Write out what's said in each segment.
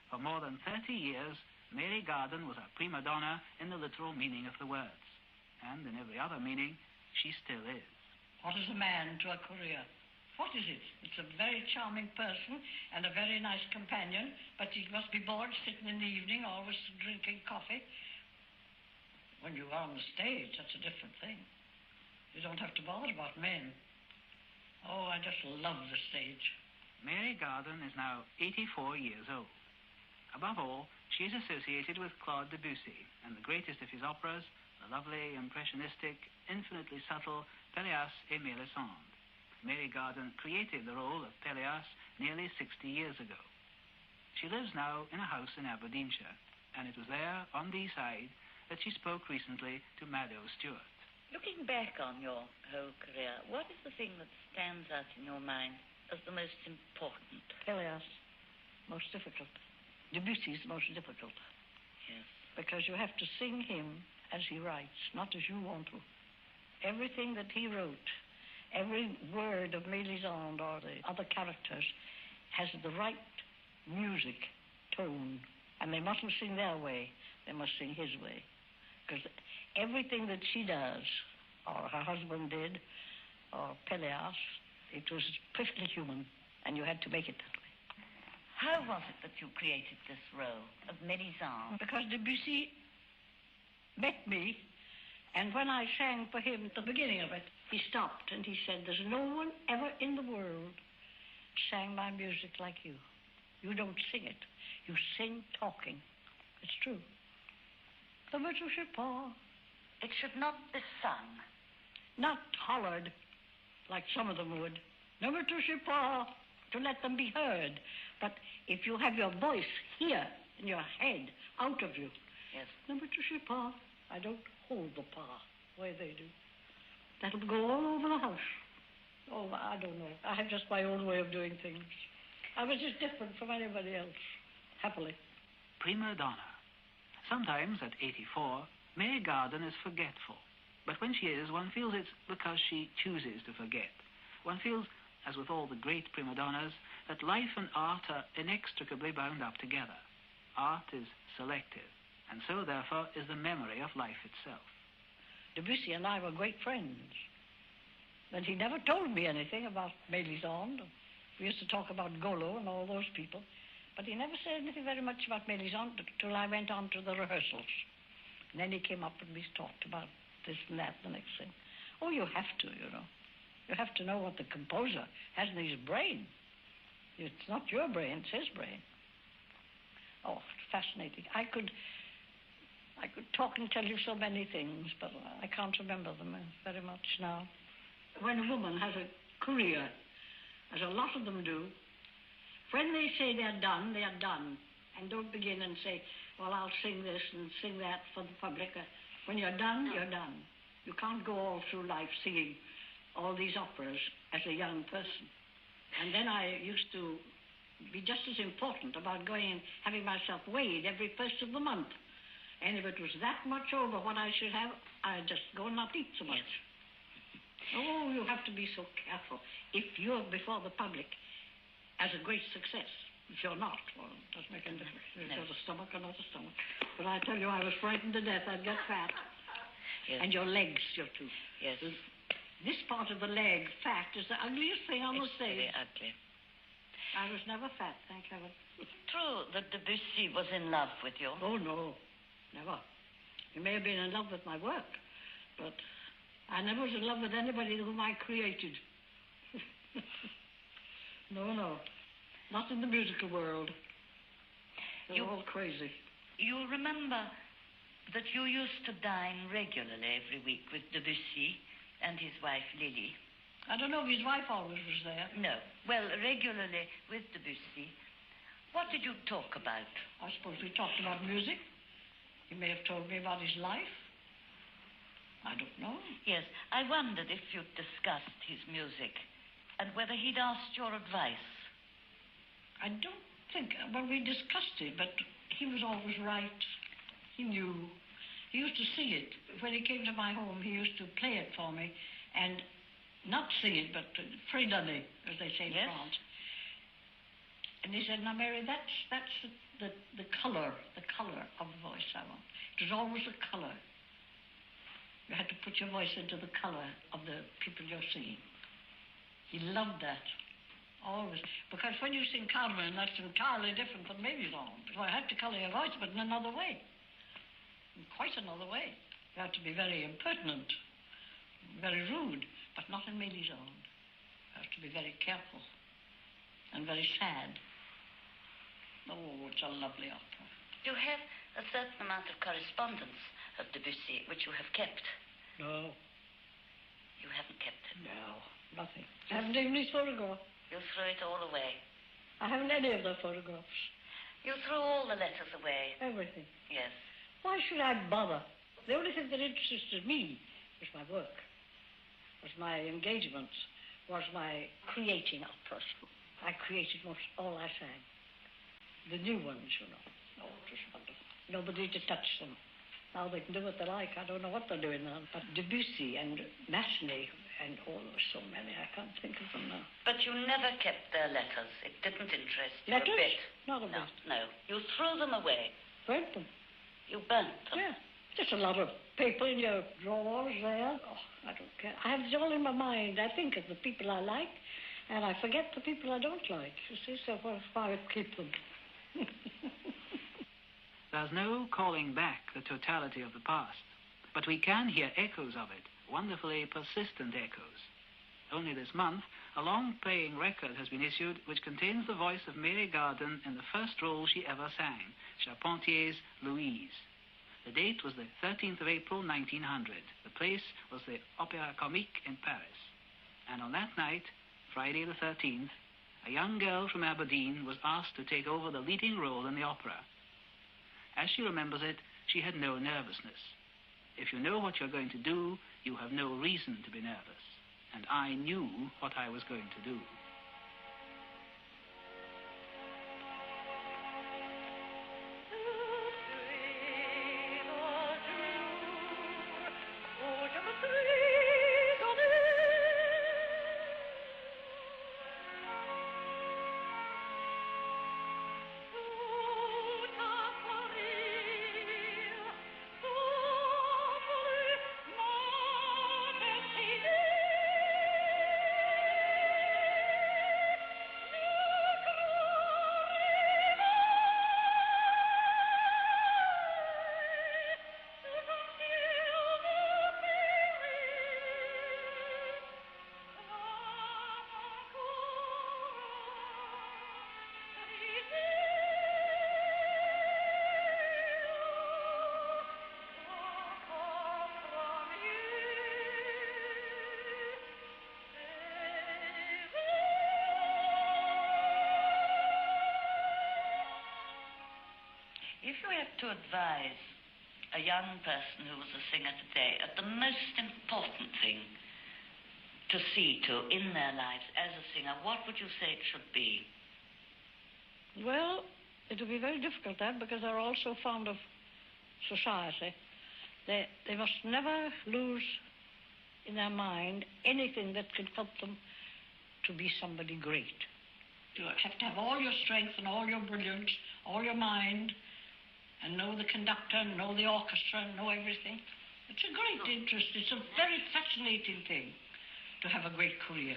For more than 30 years, Mary Garden was a prima donna in the literal meaning of the words. And in every other meaning, she still is. What is a man to a career? What is it? It's a very charming person and a very nice companion, but he must be bored sitting in the evening, always drinking coffee. When you are on the stage, that's a different thing. You don't have to bother about men. Oh, I just love the stage. Mary Garden is now 84 years old. Above all, she is associated with Claude Debussy and the greatest of his operas, the lovely, impressionistic, infinitely subtle Pelléas et Mélisande. Mary Garden created the role of Pelléas nearly 60 years ago. She lives now in a house in Aberdeenshire, and it was there, on Deeside, that she spoke recently to Maddo Stewart. Looking back on your whole career, what is the thing that stands out in your mind as the most important? Pelléas, most difficult. Debussy is the most difficult. Yes. Because you have to sing him as he writes, not as you want to. Everything that he wrote, every word of Mélisande or the other characters has the right music, tone, and they mustn't sing their way, they must sing his way. Because everything that she does, or her husband did, or Pelléas, it was perfectly human, and you had to make it that way. How was it that you created this role of Mélisande? Because Debussy met me, and when I sang for him at the beginning of it, he stopped and he said, "There's no one ever in the world sang my music like you. You don't sing it. You sing talking." It's true. The mezzosoprano. It should not be sung. Not hollered, like some of them would. No mezzosoprano, to let them be heard. But if you have your voice here, in your head, out of you. Yes. No mezzosoprano. I don't hold the pa the way they do. That'll go all over the house. Oh, I don't know. I have just my own way of doing things. I was just different from anybody else, happily. Prima donna. Sometimes, at 84, Mary Garden is forgetful. But when she is, one feels it's because she chooses to forget. One feels, as with all the great prima donnas, that life and art are inextricably bound up together. Art is selective, and so, therefore, is the memory of life itself. Debussy and I were great friends. But he never told me anything about Mélisande. We used to talk about Golo and all those people. But he never said anything very much about Mélisande till I went on to the rehearsals. And then he came up and we talked about this and that, the next thing. Oh, you have to, you know. You have to know what the composer has in his brain. It's not your brain, it's his brain. Oh, fascinating. I could talk and tell you so many things, but I can't remember them very much now. When a woman has a career, as a lot of them do, when they say they're done, they're done. And don't begin and say, well, I'll sing this and sing that for the public. When you're done, you're done. You can't go all through life singing all these operas as a young person. And then I used to be just as important about going and having myself weighed every first of the month. And if it was that much over what I should have, I'd just go and not eat so much. Oh, you have to be so careful. If you're before the public as a great success, if you're not, well, it doesn't make any difference. If you've got a stomach or not a stomach. But I tell you, I was frightened to death. I'd get fat. Yes. And your legs, too. Yes. This part of the leg, fat, is the ugliest thing on the stage. It's very ugly. I was never fat, thank heaven. It's true that Debussy was in love with you. Oh, no. Never. He may have been in love with my work, but I never was in love with anybody whom I created. No. Not in the musical world. They're all crazy. You remember that you used to dine regularly every week with Debussy and his wife Lily. I don't know if his wife always was there. No. Well, regularly with Debussy. What did you talk about? I suppose we talked about music. He may have told me about his life. I don't know. Yes, I wondered if you'd discussed his music and whether he'd asked your advice. I don't think... Well, we discussed it, but he was always right. He knew. He used to sing it. When he came to my home, he used to play it for me and not sing it, but fredonner, as they say in France. And he said, now, Mary, that's the colour of the voice I want. It was always the colour. You had to put your voice into the colour of the people you're singing. He loved that, always. Because when you sing Carmen, that's entirely different from Mélisande. So I had to colour your voice, but in another way. In quite another way. You had to be very impertinent, very rude, but not in Mélisande. You have to be very careful and very sad. Oh, it's a lovely opera. You have a certain amount of correspondence of Debussy, which you have kept. No. You haven't kept it? No, nothing. I haven't even his photograph. You threw it all away? I haven't any of the photographs. You threw all the letters away? Everything. Yes. Why should I bother? The only thing that interested me was my work, was my engagements, was my creating operas. I created most all I sang. The new ones, you know. Oh, it was wonderful. Nobody to touch them. Now they can do what they like. I don't know what they're doing now. But Debussy and Massenet and so many, I can't think of them now. But you never kept their letters. It didn't interest you letters? A bit. Not a bit. No. You threw them away. Burnt them. You burnt them? Yeah. Just a lot of paper in your drawers there. Oh, I don't care. I have it all in my mind. I think of the people I like, and I forget the people I don't like. You see, so far I keep them. There's no calling back the totality of the past, but we can hear echoes of it, wonderfully persistent echoes. Only this month, a long-playing record has been issued which contains the voice of Mary Garden in the first role she ever sang, Charpentier's Louise. The date was the 13th of April, 1900. The place was the Opéra-Comique in Paris. And on that night, Friday the 13th, a young girl from Aberdeen was asked to take over the leading role in the opera. As she remembers it, she had no nervousness. If you know what you're going to do, you have no reason to be nervous. And I knew what I was going to do. If you had to advise a young person who was a singer today at the most important thing to see to in their lives as a singer, what would you say it should be? Well, it will be very difficult then, because they're all so fond of society. They must never lose in their mind anything that can help them to be somebody great. You have to have all your strength and all your brilliance, all your mind, and know the conductor, know the orchestra, know everything. It's a great interest. It's a very fascinating thing to have a great career.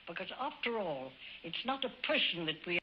Because after all, it's not a person that we